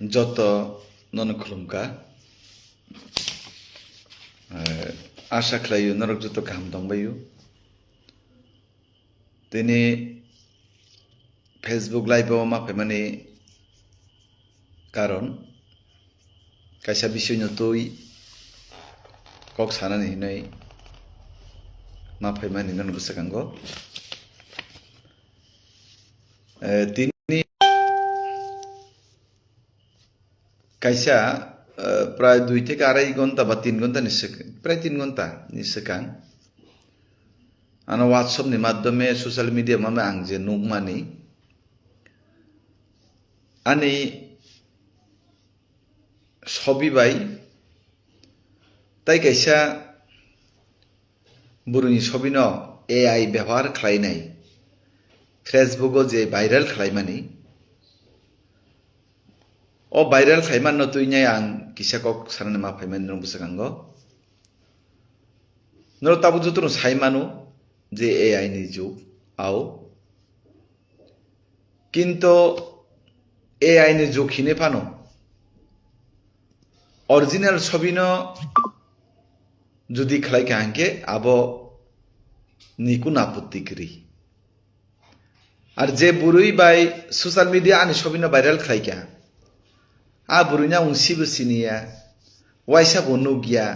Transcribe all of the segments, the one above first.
Joto non khulumka asa khlayu norok joto kaham dongbayu tini Facebook live o mapaimani karon kaisa bishoy no tui kok sanani hinai mapaimani non busakango tini kaisa প্রায় 2 থেকে 2.5 ঘন্টা বা 3 ঘন্টা প্রায় 3 ঘন্টা নিসেকাং আনা WhatsApp নি মাধ্যমে সোশ্যাল মিডিয়া মামে আং যে নুকমানি আনি ছবি বাই তাই কাইসা বুরুনি ছবি ন এআই ব্যবহার খালাইনাই ফেসবুকও যে viral খালাইমানি o viral khaiman no tuinya ang kisa kok sarana ma phaiman nung busakango nor tabu jutru saimanu je ai ni jug ao kinto ai ni jug hine phano original ছবিনো যদি খালাই কাঙ্কে আবো নিকুন আপত্তি করি আর যে বুড়ুই by social media আনি ছবিনো viral খাই কা a burunya ungsibu sinia waisa bonugia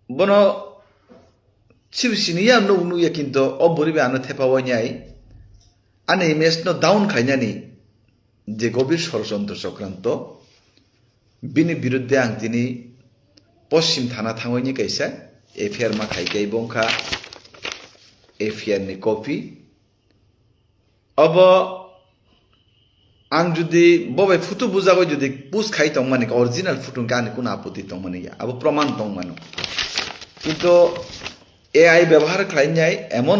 bono sibu sinia no unuya kinto o buribe ano thepa wanyai ane image no down khainani je gobir ষড়যন্ত্র চক্রান্ত bini biruddhe ang tini poschim thana thangoini kaisa FIR ma khaikai bongkha FIR ni copy abo ang যদি ববে ফুটু বুঝাবো যদি পুস খাই তং মানে original ফুটুন কানে কোন আপত্তি তং মানে আবো প্রমাণ তং মানো কিন্তু এআই ব্যবহার খাই নাই এমন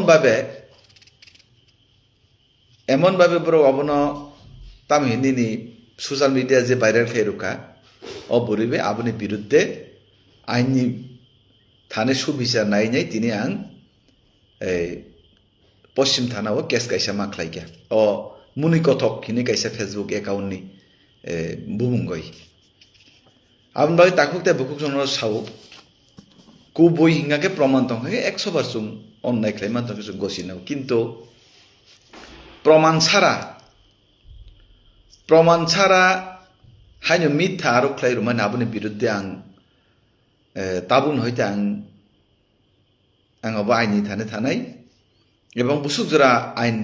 ভাবে বড় অবন তাম হিন্দিনি সোশ্যাল মিডিয়া যে ভাইরাল খাই রুকা ও বরিবে আপনি বিরুদ্ধে আইনি থানে সুবিচার নাই নাই তিনি আং পশ্চিম থানাও কেস কাইসা মাখলাইকা ও muni kothok kini kaisa Facebook account ni bumungoi abon bai takukte bukuk jono sau ku boi hinga ke proman tong ke 100 bar sung onnai khlaiman tong sung gosina kintu proman chara haino mitha aro khlai ruman aboni biruddhe ang tabun hoite ang obo aini thane thanai ebong busuk jora ain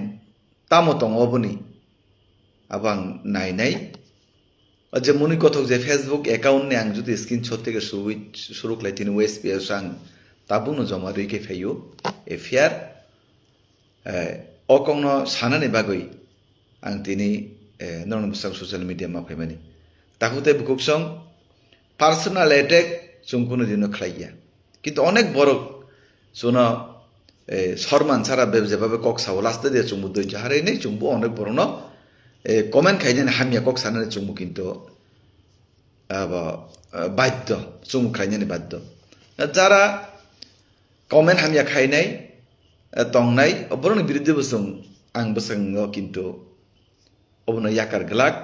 tamo tong oboni abang nai nai je muni kothok je Facebook account ne ang jodi screenshot থেকে শুরু klai tin OSPS sang tabuno joma rui ke phayo FIR okongno sanani bagoi ang tini non musang social media ma phaimani takute bukuk song personal attack chungkuno dino khlaiya কিন্তু অনেক বড় সোনা সরমান ছাড়া যেভাবে cock Sao লাস্টে দিয়ে চুম্বু দই হারে নেই চুম্বু অনেক বড় ন কমেন্ট খাই জানি হামিয়া কক সানানে চুম্বু কিন্তু বাধ্য চুম্বু খাই জানি বাধ্য যারা কমেন্ট হামিয়া খাই নাই তংনাই বরং বিরুদ্ধে বসুন আং বসং কিন্তু অবন ইয়াকার গ্লাক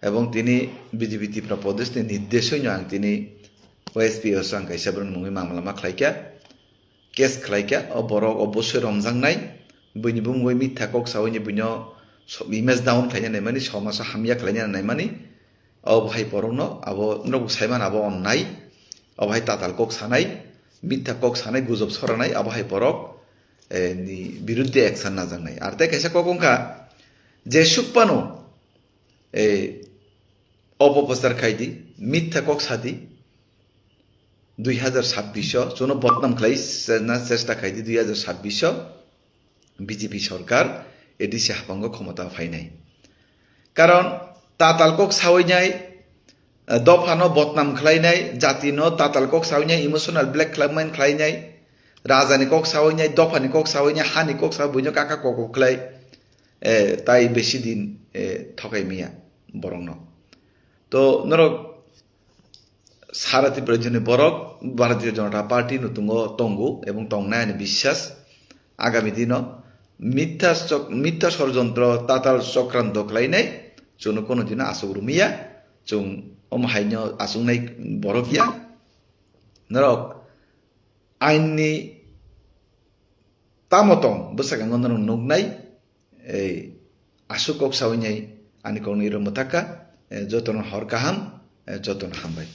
এবং তিনি বিজেপি ত্রিপুরা প্রদেশনি নির্দেশই আং তিনি OSPO sang kaisa bron mungi mamla ma khlaika case খালাইকা ও বরক অবশ্যই রমজান নাই বইনি বুমগই মিথ্যা কক সাউনি বুইনো ইমেজ ডাউন খাইনা নাই মানি সমাজা হামিয়া খাইনা নাই মানি ও ভাই পরনো আবো নগু সাইমান আবো অন্যাই ও ভাই তাতাল কক সানাই মিথ্যা কক সানাই গুজব ছড়ানাই আবো ভাই পরক নি বিরুদ্ধে অ্যাকশন না জানাই আর তাই কাইসা ককংকা যে সুকপানো অপপ্রচার খাইদি মিথ্যা কক সাদি 2026 जोनो बदनाम खाई चेष्टा खाई 2026 বিজেপি সরকার এডিসি হাফাঙ্গ ক্ষমতা ফাইনাই কারণ তাতালকক সাওইনাই দফানো বদনাম খাইনাই জাতিনো তাতালকক সাওইনাই ইমোশনাল ব্ল্যাক ক্লাবমেন খাইনাই রাজানি কক সাওইনাই দফানি কক সাওইনাই হানি কক সাও বুইনো কাকা কক খাই তাই বেশি দিন ঠকাই মিয়া বরং তো নরক সারা ত্রিপুরা জন্য বরক ভারতীয় জনতা পার্টি নতুন তঙ্গু এবং তংনায়নি বিশ্বাস আগামী দিন মিথ্যা ষড়যন্ত্র তাতাল চক্রান্ত খালাयनाय जोंनो कोनोदिनो आसुग रुमिया जों हायनो आसुंनाय बरफिया नरक आइननि तामतम बसागांगो नुगनाय आसुकक सावैनाय आनि कौनि रमताका जतन हर गाहाम जतन हामबाय।